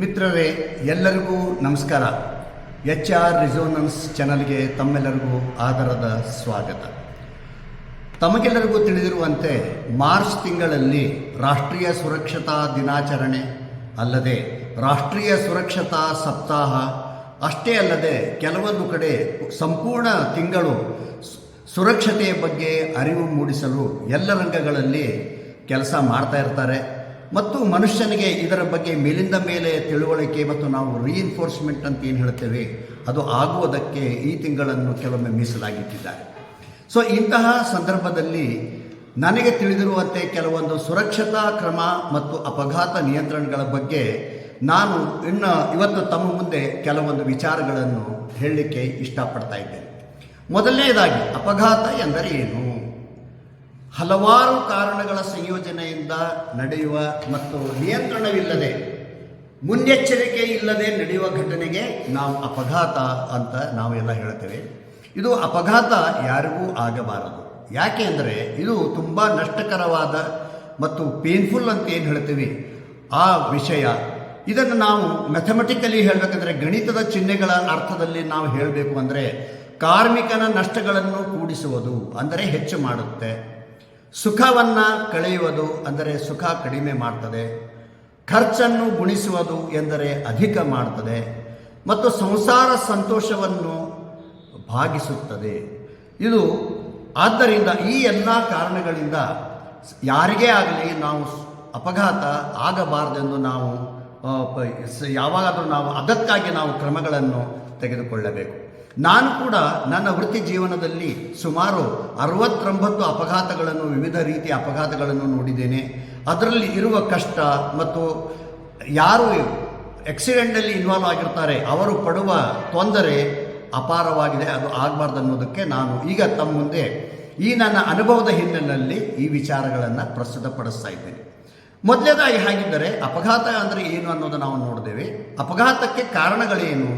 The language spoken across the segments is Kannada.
ಮಿತ್ರರೇ, ಎಲ್ಲರಿಗೂ ನಮಸ್ಕಾರ. HR ರಿಸೋನೆನ್ಸ್ ಚಾನಲ್ಗೆ ತಮ್ಮೆಲ್ಲರಿಗೂ ಆದರದ ಸ್ವಾಗತ. ತಮಗೆಲ್ಲರಿಗೂ ತಿಳಿದಿರುವಂತೆ ಮಾರ್ಚ್ ತಿಂಗಳಲ್ಲಿ ರಾಷ್ಟ್ರೀಯ ಸುರಕ್ಷತಾ ದಿನಾಚರಣೆ ಅಲ್ಲದೆ ರಾಷ್ಟ್ರೀಯ ಸುರಕ್ಷತಾ ಸಪ್ತಾಹ ಅಷ್ಟೇ ಅಲ್ಲದೆ ಕೆಲವೊಂದು ಕಡೆ ಸಂಪೂರ್ಣ ತಿಂಗಳು ಸುರಕ್ಷತೆಯ ಬಗ್ಗೆ ಅರಿವು ಮೂಡಿಸಲು ಎಲ್ಲ ರಂಗಗಳಲ್ಲಿ ಕೆಲಸ ಮಾಡ್ತಾ ಇರ್ತಾರೆ ಮತ್ತು ಮನುಷ್ಯನಿಗೆ ಇದರ ಬಗ್ಗೆ ಮೇಲಿಂದ ಮೇಲೆ ತಿಳುವಳಿಕೆ ಮತ್ತು ನಾವು ರೀಇನ್ಫೋರ್ಸ್ಮೆಂಟ್ ಅಂತ ಏನು ಹೇಳ್ತೇವೆ ಅದು ಆಗುವುದಕ್ಕೆ ಈ ತಿಂಗಳನ್ನು ಕೆಲವೊಮ್ಮೆ ಮೀಸಲಾಗಿಟ್ಟಿದ್ದಾರೆ. ಸೊ ಇಂತಹ ಸಂದರ್ಭದಲ್ಲಿ ನನಗೆ ತಿಳಿದಿರುವಂತೆ ಕೆಲವೊಂದು ಸುರಕ್ಷತಾ ಕ್ರಮ ಮತ್ತು ಅಪಘಾತ ನಿಯಂತ್ರಣಗಳ ಬಗ್ಗೆ ನಾನು ಇವತ್ತು ತಮ್ಮ ಮುಂದೆ ಕೆಲವೊಂದು ವಿಚಾರಗಳನ್ನು ಹೇಳಲಿಕ್ಕೆ ಇಷ್ಟಪಡ್ತಾ ಇದ್ದೇನೆ. ಮೊದಲನೇದಾಗಿ ಅಪಘಾತ ಎಂದರೆ ಏನು? ಹಲವಾರು ಕಾರಣಗಳ ಸಂಯೋಜನೆಯಿಂದ ನಡೆಯುವ ಮತ್ತು ನಿಯಂತ್ರಣವಿಲ್ಲದೆ ಮುನ್ನೆಚ್ಚರಿಕೆ ಇಲ್ಲದೆ ನಡೆಯುವ ಘಟನೆಗೆ ನಾವು ಅಪಘಾತ ಅಂತ ನಾವೆಲ್ಲ ಹೇಳ್ತೇವೆ. ಇದು ಅಪಘಾತ ಯಾರಿಗೂ ಆಗಬಾರದು. ಯಾಕೆ ಅಂದರೆ ಇದು ತುಂಬ ನಷ್ಟಕರವಾದ ಮತ್ತು ಪೇನ್ಫುಲ್ ಅಂತ ಏನು ಹೇಳ್ತೀವಿ ಆ ವಿಷಯ. ಇದನ್ನು ನಾವು ಮ್ಯಾಥಮೆಟಿಕಲಿ ಹೇಳಬೇಕಂದ್ರೆ ಗಣಿತದ ಚಿಹ್ನೆಗಳ ಅರ್ಥದಲ್ಲಿ ನಾವು ಹೇಳಬೇಕು ಅಂದರೆ ಕಾರ್ಮಿಕನ ನಷ್ಟಗಳನ್ನು ಕೂಡಿಸುವುದು ಅಂದರೆ ಹೆಚ್ಚು ಮಾಡುತ್ತೆ, ಸುಖವನ್ನು ಕಳೆಯುವುದು ಅಂದರೆ ಸುಖ ಕಡಿಮೆ ಮಾಡ್ತದೆ, ಖರ್ಚನ್ನು ಗುಣಿಸುವುದು ಎಂದರೆ ಅಧಿಕ ಮಾಡ್ತದೆ ಮತ್ತು ಸಂಸಾರ ಸಂತೋಷವನ್ನು ಭಾಗಿಸುತ್ತದೆ. ಇದು ಆದ್ದರಿಂದ ಈ ಎಲ್ಲ ಕಾರಣಗಳಿಂದ ಯಾರಿಗೇ ಆಗಲಿ ನಾವು ಅಪಘಾತ ಆಗಬಾರದೆಂದು ನಾವು ಯಾವಾಗಾದರೂ ನಾವು ಅದಕ್ಕಾಗಿ ನಾವು ಕ್ರಮಗಳನ್ನು ತೆಗೆದುಕೊಳ್ಳಬೇಕು. ನಾನು ಕೂಡ ನನ್ನ ವೃತ್ತಿ ಜೀವನದಲ್ಲಿ ಸುಮಾರು 69 ಅಪಘಾತಗಳನ್ನು ವಿವಿಧ ರೀತಿಯ ಅಪಘಾತಗಳನ್ನು ನೋಡಿದ್ದೇನೆ. ಅದರಲ್ಲಿ ಇರುವ ಕಷ್ಟ ಮತ್ತು ಯಾರು ಆಕ್ಸಿಡೆಂಟಲ್ಲಿ ಇನ್ವಾಲ್ವ್ ಆಗಿರ್ತಾರೆ ಅವರು ಪಡುವ ತೊಂದರೆ ಅಪಾರವಾಗಿದೆ. ಅದು ಆಗಬಾರ್ದು ಅನ್ನೋದಕ್ಕೆ ನಾನು ಈಗ ತಮ್ಮ ಮುಂದೆ ಈ ನನ್ನ ಅನುಭವದ ಹಿನ್ನೆಲೆಯಲ್ಲಿ ಈ ವಿಚಾರಗಳನ್ನು ಪ್ರಸ್ತುತಪಡಿಸ್ತಾ ಇದ್ದೇನೆ. ಮೊದಲನೇದಾಗಿ ಹಾಗಿದ್ದರೆ ಅಪಘಾತ ಅಂದರೆ ಏನು ಅನ್ನೋದು ನಾವು ನೋಡಿದ್ದೇವೆ. ಅಪಘಾತಕ್ಕೆ ಕಾರಣಗಳೇನು?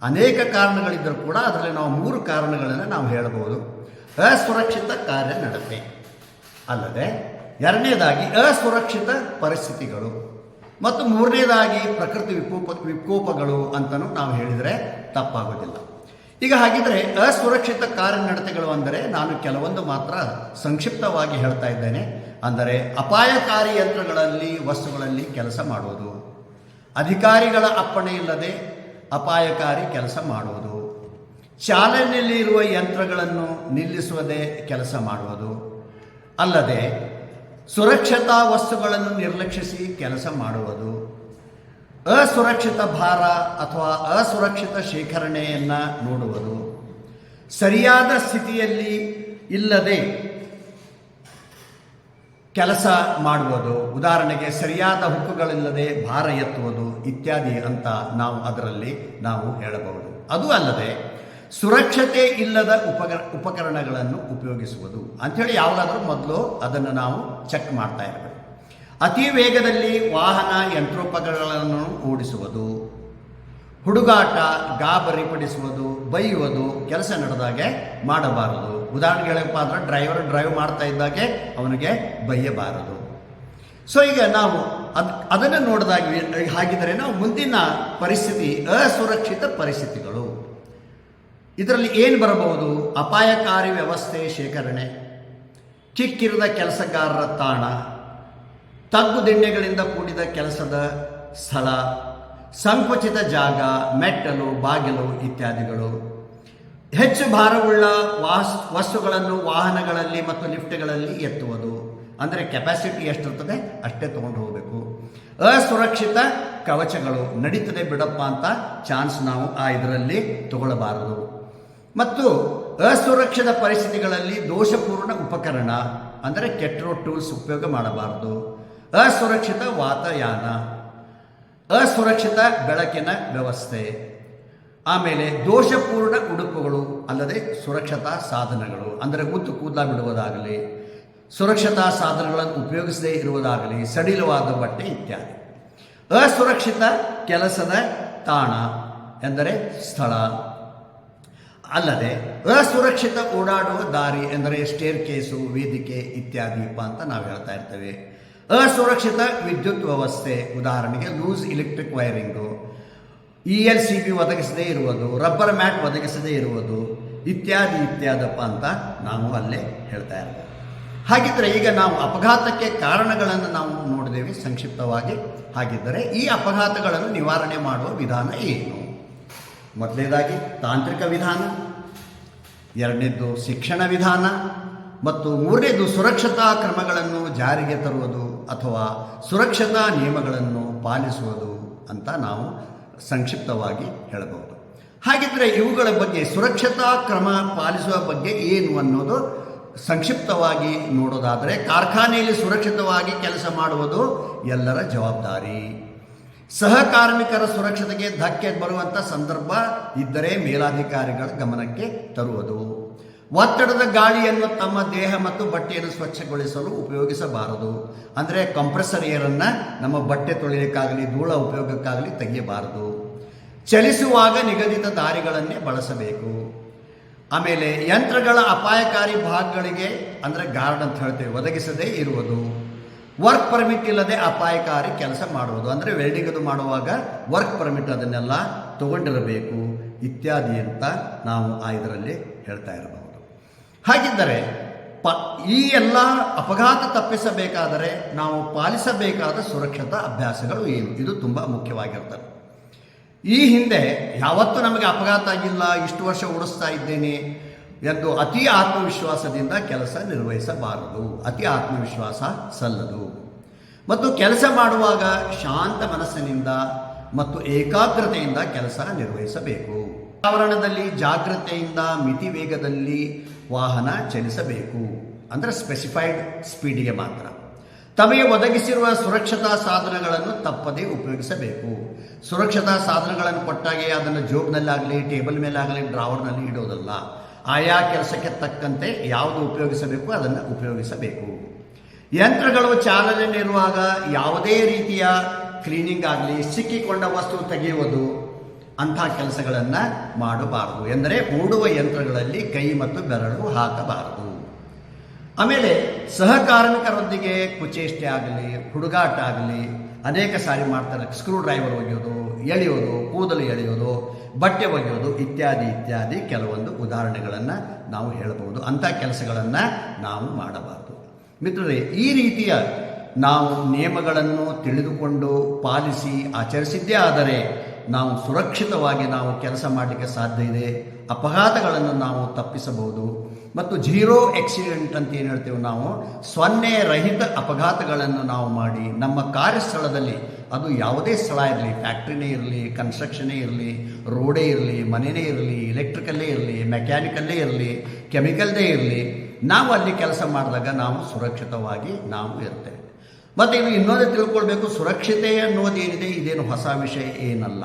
ಅನೇಕ ಕಾರಣಗಳಿದ್ದರೂ ಕೂಡ ಅದರಲ್ಲಿ ನಾವು 3 ಕಾರಣಗಳನ್ನು ನಾವು ಹೇಳಬಹುದು. ಅಸುರಕ್ಷಿತ ಕಾರ್ಯನಡತೆ ಅಲ್ಲದೆ, ಎರಡನೇದಾಗಿ ಅಸುರಕ್ಷಿತ ಪರಿಸ್ಥಿತಿಗಳು ಮತ್ತು ಮೂರನೇದಾಗಿ ಪ್ರಕೃತಿ ವಿಕೋಪಗಳು ಅಂತಲೂ ನಾವು ಹೇಳಿದರೆ ತಪ್ಪಾಗೋದಿಲ್ಲ. ಈಗ ಹಾಗಿದ್ರೆ ಅಸುರಕ್ಷಿತ ಕಾರ್ಯನಡತೆಗಳು ಅಂದರೆ ನಾನು ಕೆಲವೊಂದು ಮಾತ್ರ ಸಂಕ್ಷಿಪ್ತವಾಗಿ ಹೇಳ್ತಾ ಇದ್ದೇನೆ. ಅಂದರೆ ಅಪಾಯಕಾರಿ ಯಂತ್ರಗಳಲ್ಲಿ ವಸ್ತುಗಳಲ್ಲಿ ಕೆಲಸ ಮಾಡುವುದು, ಅಧಿಕಾರಿಗಳ ಅಪ್ಪಣೆ ಇಲ್ಲದೆ ಅಪಾಯಕಾರಿ ಕೆಲಸ ಮಾಡುವುದು, ಚಾಲನೆಯಲ್ಲಿ ಇರುವ ಯಂತ್ರಗಳನ್ನು ನಿಲ್ಲಿಸುವುದೇ ಕೆಲಸ ಮಾಡುವುದು, ಅಲ್ಲದೆ ಸುರಕ್ಷತಾ ವಸ್ತುಗಳನ್ನು ನಿರ್ಲಕ್ಷಿಸಿ ಕೆಲಸ ಮಾಡುವುದು, ಅಸುರಕ್ಷಿತ ಭಾರ ಅಥವಾ ಅಸುರಕ್ಷಿತ ಶೇಖರಣೆಯನ್ನು ನೋಡುವುದು, ಸರಿಯಾದ ಸ್ಥಿತಿಯಲ್ಲಿ ಇಲ್ಲದೆ ಕೆಲಸ ಮಾಡುವುದು, ಉದಾಹರಣೆಗೆ ಸರಿಯಾದ ಹುಕ್ಕುಗಳಿಲ್ಲದೆ ಭಾರ ಎತ್ತುವುದು ಇತ್ಯಾದಿ ಅಂತ ಅದರಲ್ಲಿ ನಾವು ಹೇಳಬಹುದು. ಅದು ಅಲ್ಲದೆ ಸುರಕ್ಷತೆ ಇಲ್ಲದ ಉಪಕರಣಗಳನ್ನು ಉಪಯೋಗಿಸುವುದು ಅಂಥೇಳಿ ಯಾವುದಾದ್ರೂ ಮೊದಲು ಅದನ್ನು ನಾವು ಚೆಕ್ ಮಾಡ್ತಾ ಇರಬೇಕು. ಅತಿ ವೇಗದಲ್ಲಿ ವಾಹನ ಯಂತ್ರೋಪಕರಣಗಳನ್ನು ಓಡಿಸುವುದು, ಹುಡುಗಾಟ, ಗಾಬರಿಪಡಿಸುವುದು, ಬೈಯುವುದು ಕೆಲಸ ನಡೆದಾಗೆ ಮಾಡಬಾರದು. ಉದಾಹರಣೆಗೆ ಹೇಳಪ್ಪ ಅಂದ್ರೆ ಡ್ರೈವರ್ ಡ್ರೈವ್ ಮಾಡ್ತಾ ಇದ್ದಾಗೆ ಅವನಿಗೆ ಬೈಯಬಾರದು. ಸೊ ಈಗ ನಾವು ಅದನ್ನು ನೋಡಿದಾಗ ಹಾಗಿದ್ದರೆ ನಾವು ಮುಂದಿನ ಪರಿಸ್ಥಿತಿ ಅಸುರಕ್ಷಿತ ಪರಿಸ್ಥಿತಿಗಳು. ಇದರಲ್ಲಿ ಏನು ಬರಬಹುದು? ಅಪಾಯಕಾರಿ ವ್ಯವಸ್ಥೆ ಶೇಖರಣೆ, ಕಿಕ್ಕಿರಿದ ಕೆಲಸಗಾರರ ತಾಣ, ತಗ್ಗುದಿಣ್ಣೆಗಳಿಂದ ಕೂಡಿದ ಕೆಲಸದ ಸ್ಥಳ, ಸಂಕುಚಿತ ಜಾಗ, ಮೆಟ್ಟಲು, ಬಾಗಿಲು ಇತ್ಯಾದಿಗಳು, ಹೆಚ್ಚು ಭಾರವುಳ್ಳ ವಸ್ತುಗಳನ್ನು ವಾಹನಗಳಲ್ಲಿ ಮತ್ತು ಲಿಫ್ಟ್ಗಳಲ್ಲಿ ಎತ್ತುವುದು ಅಂದರೆ ಕೆಪಾಸಿಟಿ ಎಷ್ಟಿರ್ತದೆ ಅಷ್ಟೇ ತೊಗೊಂಡು ಹೋಗಬೇಕು. ಅಸುರಕ್ಷಿತ ಕವಚಗಳು, ನಡೀತದೆ ಬಿಡಪ್ಪ ಅಂತ ಚಾನ್ಸ್ ನಾವು ಇದರಲ್ಲಿ ತಗೊಳ್ಳಬಾರದು. ಮತ್ತು ಅಸುರಕ್ಷಿತ ಪರಿಸ್ಥಿತಿಗಳಲ್ಲಿ ದೋಷಪೂರ್ಣ ಉಪಕರಣ ಅಂದರೆ ಕೆಟ್ಟಿರೋ ಟೂಲ್ಸ್ ಉಪಯೋಗ ಮಾಡಬಾರದು. ಅಸುರಕ್ಷಿತ ವಾತಾಯನ, ಅಸುರಕ್ಷಿತ ಬೆಳಕಿನ ವ್ಯವಸ್ಥೆ, ಆಮೇಲೆ ದೋಷಪೂರ್ಣ ಉಡುಪುಗಳು ಅಲ್ಲದೆ ಸುರಕ್ಷತಾ ಸಾಧನಗಳು ಅಂದರೆ ಉದ್ದು ಕೂದಲ ಬಿಡುವುದಾಗಲಿ, ಸುರಕ್ಷತಾ ಸಾಧನಗಳನ್ನು ಉಪಯೋಗಿಸದೇ ಇರುವುದಾಗಲಿ, ಸಡಿಲವಾದ ಬಟ್ಟೆ ಇತ್ಯಾದಿ. ಅಸುರಕ್ಷಿತ ಕೆಲಸದ ತಾಣ ಎಂದರೆ ಸ್ಥಳ, ಅಲ್ಲದೆ ಅಸುರಕ್ಷಿತ ಓಡಾಡುವ ದಾರಿ ಎಂದರೆ ಸ್ಟೇರ್ ಕೇಸು, ವೇದಿಕೆ ಇತ್ಯಾದಿ ಅಂತ ನಾವು ಹೇಳ್ತಾ ಇರ್ತೇವೆ. ಅಸುರಕ್ಷಿತ ವಿದ್ಯುತ್ ವ್ಯವಸ್ಥೆ, ಉದಾಹರಣೆಗೆ ಲೂಸ್ ಎಲೆಕ್ಟ್ರಿಕ್ ವೈರಿಂಗು, ELCB ಒದಗಿಸದೇ ಇರುವುದು, ರಬ್ಬರ್ ಮ್ಯಾಟ್ ಒದಗಿಸದೇ ಇರುವುದು, ಇತ್ಯಾದಿ ಇತ್ಯಾದಪ್ಪ ಅಂತ ನಾವು ಅಲ್ಲೇ ಹೇಳ್ತಾ ಇರ್ಬೋದು. ಹಾಗಿದ್ದರೆ ಈಗ ನಾವು ಅಪಘಾತಕ್ಕೆ ಕಾರಣಗಳನ್ನು ನಾವು ನೋಡಿದ್ದೇವೆ ಸಂಕ್ಷಿಪ್ತವಾಗಿ. ಹಾಗಿದ್ದರೆ ಈ ಅಪಘಾತಗಳನ್ನು ನಿವಾರಣೆ ಮಾಡುವ ವಿಧಾನ ಏನು? ಮೊದಲನೇದಾಗಿ ತಾಂತ್ರಿಕ ವಿಧಾನ, ಎರಡನೇದು ಶಿಕ್ಷಣ ವಿಧಾನ, ಮತ್ತು ಮೂರನೇದು ಸುರಕ್ಷತಾ ಕ್ರಮಗಳನ್ನು ಜಾರಿಗೆ ತರುವುದು ಅಥವಾ ಸುರಕ್ಷತಾ ನಿಯಮಗಳನ್ನು ಪಾಲಿಸುವುದು ಅಂತ ನಾವು ಸಂಕ್ಷಿಪ್ತವಾಗಿ ಹೇಳಬಹುದು. ಹಾಗಿದ್ದರೆ ಇವುಗಳ ಬಗ್ಗೆ, ಸುರಕ್ಷತಾ ಕ್ರಮ ಪಾಲಿಸುವ ಬಗ್ಗೆ ಏನು ಅನ್ನೋದು ಸಂಕ್ಷಿಪ್ತವಾಗಿ ನೋಡೋದಾದರೆ, ಕಾರ್ಖಾನೆಯಲ್ಲಿ ಸುರಕ್ಷಿತವಾಗಿ ಕೆಲಸ ಮಾಡುವುದು ಎಲ್ಲರ ಜವಾಬ್ದಾರಿ. ಸಹಕಾರ್ಮಿಕರ ಸುರಕ್ಷತೆಗೆ ಧಕ್ಕೆ ಬರುವಂಥ ಸಂದರ್ಭ ಇದ್ದರೆ ಮೇಲಾಧಿಕಾರಿಗಳ ಗಮನಕ್ಕೆ ತರುವುದು. ಒತ್ತಡದ ಗಾಳಿಯನ್ನು ತಮ್ಮ ದೇಹ ಮತ್ತು ಬಟ್ಟೆಯನ್ನು ಸ್ವಚ್ಛಗೊಳಿಸಲು ಉಪಯೋಗಿಸಬಾರದು. ಅಂದರೆ ಕಂಪ್ರೆಸರ್ ಏರನ್ನು ನಮ್ಮ ಬಟ್ಟೆ ತೊಳೆಯಲಿಕ್ಕಾಗಲಿ ಧೂಳ ಉಪಯೋಗಕ್ಕಾಗಲಿ ತೆಗೆಯಬಾರದು. ಚಲಿಸುವಾಗ ನಿಗದಿತ ದಾರಿಗಳನ್ನೇ ಬಳಸಬೇಕು. ಆಮೇಲೆ ಯಂತ್ರಗಳ ಅಪಾಯಕಾರಿ ಭಾಗಗಳಿಗೆ, ಅಂದರೆ ಗಾರ್ಡ್ ಅಂತ ಹೇಳ್ತೇವೆ, ಒದಗಿಸದೇ ಇರುವುದು. ವರ್ಕ್ ಪರ್ಮಿಟ್ ಇಲ್ಲದೆ ಅಪಾಯಕಾರಿ ಕೆಲಸ ಮಾಡುವುದು, ಅಂದರೆ ವೆಲ್ಡಿಂಗ್ ಅದು ಮಾಡುವಾಗ ವರ್ಕ್ ಪರ್ಮಿಟ್ ಅದನ್ನೆಲ್ಲ ತಗೊಂಡಿರಬೇಕು ಇತ್ಯಾದಿ ಅಂತ ನಾವು ಇದರಲ್ಲಿ ಹೇಳ್ತಾ ಇರಬಹುದು. ಹಾಗಿದ್ದರೆ ಈ ಎಲ್ಲ ಅಪಘಾತ ತಪ್ಪಿಸಬೇಕಾದರೆ ನಾವು ಪಾಲಿಸಬೇಕಾದ ಸುರಕ್ಷತಾ ಅಭ್ಯಾಸಗಳು ಏನು? ಇದು ತುಂಬ ಮುಖ್ಯವಾಗಿರ್ತದೆ. ಈ ಹಿಂದೆ ಯಾವತ್ತೂ ನಮಗೆ ಅಪಘಾತ ಆಗಿಲ್ಲ, ಇಷ್ಟು ವರ್ಷ ಓಡಿಸ್ತಾ ಇದ್ದೇನೆ ಎಂದು ಅತಿ ಆತ್ಮವಿಶ್ವಾಸದಿಂದ ಕೆಲಸ ನಿರ್ವಹಿಸಬಾರದು. ಅತಿ ಆತ್ಮವಿಶ್ವಾಸ ಸಲ್ಲದು. ಮತ್ತು ಕೆಲಸ ಮಾಡುವಾಗ ಶಾಂತ ಮನಸ್ಸಿನಿಂದ ಮತ್ತು ಏಕಾಗ್ರತೆಯಿಂದ ಕೆಲಸ ನಿರ್ವಹಿಸಬೇಕು. ವಾತಾವರಣದಲ್ಲಿ ಜಾಗ್ರತೆಯಿಂದ ಮಿತಿ ವೇಗದಲ್ಲಿ ವಾಹನ ಚಲಿಸಬೇಕು, ಅಂದರೆ ಸ್ಪೆಸಿಫೈಡ್ ಸ್ಪೀಡಿಗೆ ಮಾತ್ರ. ತಮಗೆ ಒದಗಿಸಿರುವ ಸುರಕ್ಷತಾ ಸಾಧನಗಳನ್ನು ತಪ್ಪದೇ ಉಪಯೋಗಿಸಬೇಕು. ಸುರಕ್ಷತಾ ಸಾಧನಗಳನ್ನು ಕೊಟ್ಟಾಗೆ ಅದನ್ನು ಜೋಬ್ನಲ್ಲಾಗಲಿ ಟೇಬಲ್ ಮೇಲಾಗಲಿ ಡ್ರಾವರ್ನಲ್ಲಿ ಇಡೋದಲ್ಲ. ಆಯಾ ಕೆಲಸಕ್ಕೆ ತಕ್ಕಂತೆ ಯಾವುದು ಉಪಯೋಗಿಸಬೇಕು ಅದನ್ನು ಉಪಯೋಗಿಸಬೇಕು. ಯಂತ್ರಗಳು ಚಾಲನೆಯಲ್ಲಿರುವಾಗ ಯಾವುದೇ ರೀತಿಯ ಕ್ಲೀನಿಂಗ್ ಆಗಲಿ, ಸಿಕ್ಕಿಕೊಂಡ ವಸ್ತು ತೆಗೆಯುವುದು ಅಂಥ ಕೆಲಸಗಳನ್ನು ಮಾಡಬಾರದು. ಎಂದರೆ ಓಡುವ ಯಂತ್ರಗಳಲ್ಲಿ ಕೈ ಮತ್ತು ಬೆರಳು ಹಾಕಬಾರದು. ಆಮೇಲೆ ಸಹಕಾರ್ಮಿಕರೊಂದಿಗೆ ಕುಚೇಷ್ಟೆ ಆಗಲಿ, ಹುಡುಗಾಟ ಆಗಲಿ ಅನೇಕ ಸಾರಿ ಮಾಡ್ತಾರೆ. ಸ್ಕ್ರೂ ಡ್ರೈವರ್ ಒಗೆಯೋದು, ಎಳೆಯೋದು, ಕೂದಲು ಎಳೆಯೋದು, ಬಟ್ಟೆ ಒಗೆಯೋದು ಇತ್ಯಾದಿ ಇತ್ಯಾದಿ ಕೆಲವೊಂದು ಉದಾಹರಣೆಗಳನ್ನು ನಾವು ಹೇಳಬಹುದು. ಅಂಥ ಕೆಲಸಗಳನ್ನು ನಾವು ಮಾಡಬಾರದು. ಮಿತ್ರರೇ, ಈ ರೀತಿಯ ನಾವು ನಿಯಮಗಳನ್ನು ತಿಳಿದುಕೊಂಡು ಪಾಲಿಸಿ ಆಚರಿಸಿದ್ದೇ ಆದರೆ ನಾವು ಸುರಕ್ಷಿತವಾಗಿ ನಾವು ಕೆಲಸ ಮಾಡಲಿಕ್ಕೆ ಸಾಧ್ಯ ಇದೆ. ಅಪಘಾತಗಳನ್ನು ನಾವು ತಪ್ಪಿಸಬಹುದು. ಮತ್ತು ಜೀರೋ ಆಕ್ಸಿಡೆಂಟ್ ಅಂತ ಏನು ಹೇಳ್ತೇವೆ ನಾವು, ಸೊನ್ನೆ ರಹಿತ ಅಪಘಾತಗಳನ್ನು ನಾವು ಮಾಡಿ ನಮ್ಮ ಕಾರ್ಯಸ್ಥಳದಲ್ಲಿ, ಅದು ಯಾವುದೇ ಸ್ಥಳ ಇರಲಿ, ಫ್ಯಾಕ್ಟ್ರಿನೇ ಇರಲಿ, ಕನ್ಸ್ಟ್ರಕ್ಷನೇ ಇರಲಿ, ರೋಡೇ ಇರಲಿ, ಮನೆಯೇ ಇರಲಿ, ಎಲೆಕ್ಟ್ರಿಕಲ್ಲೇ ಇರಲಿ, ಮೆಕ್ಯಾನಿಕಲ್ಲೇ ಇರಲಿ, ಕೆಮಿಕಲ್ದೇ ಇರಲಿ, ನಾವು ಅಲ್ಲಿ ಕೆಲಸ ಮಾಡಿದಾಗ ನಾವು ಸುರಕ್ಷಿತವಾಗಿ ನಾವು ಇರ್ತೇವೆ. ಮತ್ತು ಇದು ಇನ್ನೊಂದು ತಿಳ್ಕೊಳ್ಬೇಕು, ಸುರಕ್ಷತೆ ಅನ್ನೋದೇನಿದೆ ಇದೇನು ಹೊಸ ವಿಷಯ ಏನಲ್ಲ.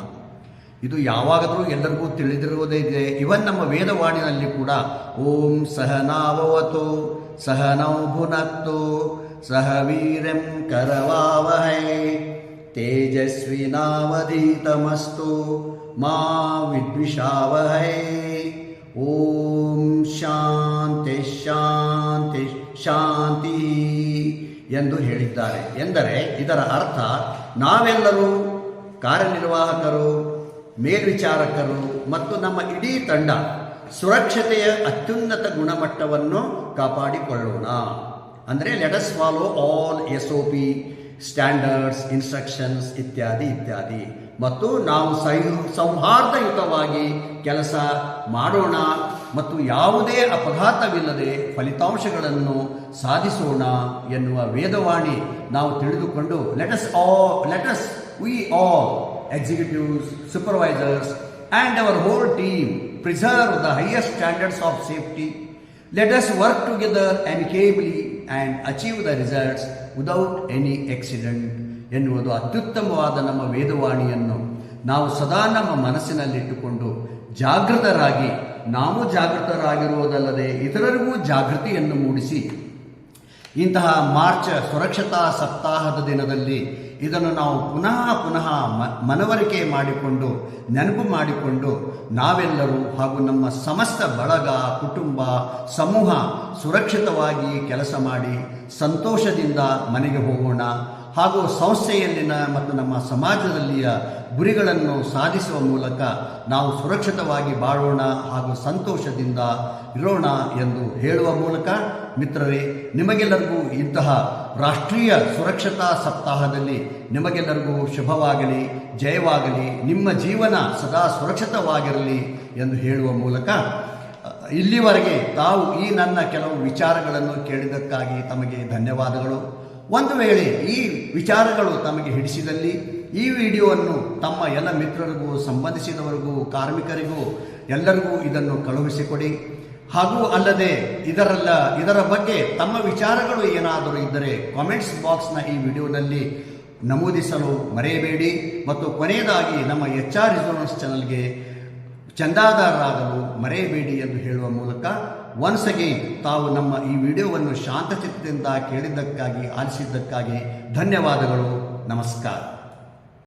ಇದು ಯಾವಾಗಾದರೂ ಎಲ್ಲರಿಗೂ ತಿಳಿದಿರುವುದೇ ಇದೆ. ಇವನ್ ನಮ್ಮ ವೇದವಾಣಿನಲ್ಲಿ ಕೂಡ ಓಂ ಸಹನಾವವತು ಸಹನೌ ಭುನಕ್ತು ಸಹ ವೀರ್ಯಂ ಕರವಾವಹೈ ತೇಜಸ್ವಿನಾವಧೀತಮಸ್ತು ಮಾ ವಿದ್ವಿಷಾವಹೈ ಓಂ ಶಾಂತಿ ಶಾಂತಿ ಶಾಂತಿ ಎಂದು ಹೇಳಿದ್ದಾರೆ. ಎಂದರೆ ಇದರ ಅರ್ಥ ನಾವೆಲ್ಲರೂ ಕಾರ್ಯನಿರ್ವಾಹಕರು, ಮೇಲ್ವಿಚಾರಕರು ಮತ್ತು ನಮ್ಮ ಇಡೀ ತಂಡ ಸುರಕ್ಷತೆಯ ಅತ್ಯುನ್ನತ ಗುಣಮಟ್ಟವನ್ನು ಕಾಪಾಡಿಕೊಳ್ಳೋಣ. ಅಂದರೆ let us follow all SOP standards, instructions ಇತ್ಯಾದಿ ಇತ್ಯಾದಿ. ಮತ್ತು ನಾವು ಸೌಹಾರ್ದಯುತವಾಗಿ ಕೆಲಸ ಮಾಡೋಣ ಮತ್ತು ಯಾವುದೇ ಅಪಘಾತವಿಲ್ಲದೆ ಫಲಿತಾಂಶಗಳನ್ನು ಸಾಧಿಸೋಣ ಎನ್ನುವ ವೇದವಾಣಿ ನಾವು ತಿಳಿದುಕೊಂಡು we all executives, supervisors and our whole team preserve the highest standards of safety. Let us work together amicably and achieve the results without any accident ಎನ್ನುವುದು ಅತ್ಯುತ್ತಮವಾದ ನಮ್ಮ ವೇದವಾಣಿಯನ್ನು ನಾವು ಸದಾ ನಮ್ಮ ಮನಸ್ಸಿನಲ್ಲಿಟ್ಟುಕೊಂಡು ಜಾಗೃತರಾಗಿ, ನಾವು ಜಾಗೃತರಾಗಿರುವುದಲ್ಲದೆ ಇತರರಿಗೂ ಜಾಗೃತಿಯನ್ನು ಮೂಡಿಸಿ ಇಂತಹ ಮಾರ್ಚ್ ಸುರಕ್ಷತಾ ಸಪ್ತಾಹದ ದಿನದಲ್ಲಿ ಇದನ್ನು ನಾವು ಪುನಃ ಮನವರಿಕೆ ಮಾಡಿಕೊಂಡು ನೆನಪು ಮಾಡಿಕೊಂಡು ನಾವೆಲ್ಲರೂ ಹಾಗೂ ನಮ್ಮ ಸಮಸ್ತ ಬಳಗ ಕುಟುಂಬ ಸಮೂಹ ಸುರಕ್ಷಿತವಾಗಿ ಕೆಲಸ ಮಾಡಿ ಸಂತೋಷದಿಂದ ಮನೆಗೆ ಹೋಗೋಣ ಹಾಗೂ ಸಂಸ್ಥೆಯಲ್ಲಿನ ಮತ್ತು ನಮ್ಮ ಸಮಾಜದಲ್ಲಿಯ ಗುರಿಗಳನ್ನು ಸಾಧಿಸುವ ಮೂಲಕ ನಾವು ಸುರಕ್ಷಿತವಾಗಿ ಬಾಳೋಣ ಹಾಗೂ ಸಂತೋಷದಿಂದ ಇರೋಣ ಎಂದು ಹೇಳುವ ಮೂಲಕ ಮಿತ್ರರೇ, ನಿಮಗೆಲ್ಲರಿಗೂ ಇಂತಹ ರಾಷ್ಟ್ರೀಯ ಸುರಕ್ಷತಾ ಸಪ್ತಾಹದಲ್ಲಿ ನಿಮಗೆಲ್ಲರಿಗೂ ಶುಭವಾಗಲಿ, ಜಯವಾಗಲಿ, ನಿಮ್ಮ ಜೀವನ ಸದಾ ಸುರಕ್ಷಿತವಾಗಿರಲಿ ಎಂದು ಹೇಳುವ ಮೂಲಕ ಇಲ್ಲಿವರೆಗೆ ತಾವು ಈ ನನ್ನ ಕೆಲವು ವಿಚಾರಗಳನ್ನು ಕೇಳಿದ್ದಕ್ಕಾಗಿ ತಮಗೆ ಧನ್ಯವಾದಗಳು. ಒಂದು ವೇಳೆ ಈ ವಿಚಾರಗಳು ತಮಗೆ ಹಿಡಿಸಿದಲ್ಲಿ ಈ ವಿಡಿಯೋವನ್ನು ತಮ್ಮ ಎಲ್ಲ ಮಿತ್ರರಿಗೂ, ಸಂಬಂಧಿಸಿದವರಿಗೂ, ಕಾರ್ಮಿಕರಿಗೂ ಎಲ್ಲರಿಗೂ ಇದನ್ನು ಕಳುಹಿಸಿಕೊಡಿ. ಹಾಗೂ ಅಲ್ಲದೆ ಇದರ ಬಗ್ಗೆ ತಮ್ಮ ವಿಚಾರಗಳು ಏನಾದರೂ ಇದ್ದರೆ ಕಾಮೆಂಟ್ಸ್ ಬಾಕ್ಸ್ನ ಈ ವಿಡಿಯೋನಲ್ಲಿ ನಮೂದಿಸಲು ಮರೆಯಬೇಡಿ. ಮತ್ತು ಕೊನೆಯದಾಗಿ ನಮ್ಮ HR ರೆಸೊನೆನ್ಸ್ ಚಾನಲ್ಗೆ ಚಂದಾದಾರರಾಗಲು ಮರೆಯಬೇಡಿ ಎಂದು ಹೇಳುವ ಮೂಲಕ ಒನ್ಸ್ ಅಗೈನ್ ತಾವು ನಮ್ಮ ಈ ವಿಡಿಯೋವನ್ನು ಶಾಂತಚಿತ್ತದಿಂದ ಕೇಳಿದ್ದಕ್ಕಾಗಿ, ಆಲಿಸಿದ್ದಕ್ಕಾಗಿ ಧನ್ಯವಾದಗಳು. ನಮಸ್ಕಾರ.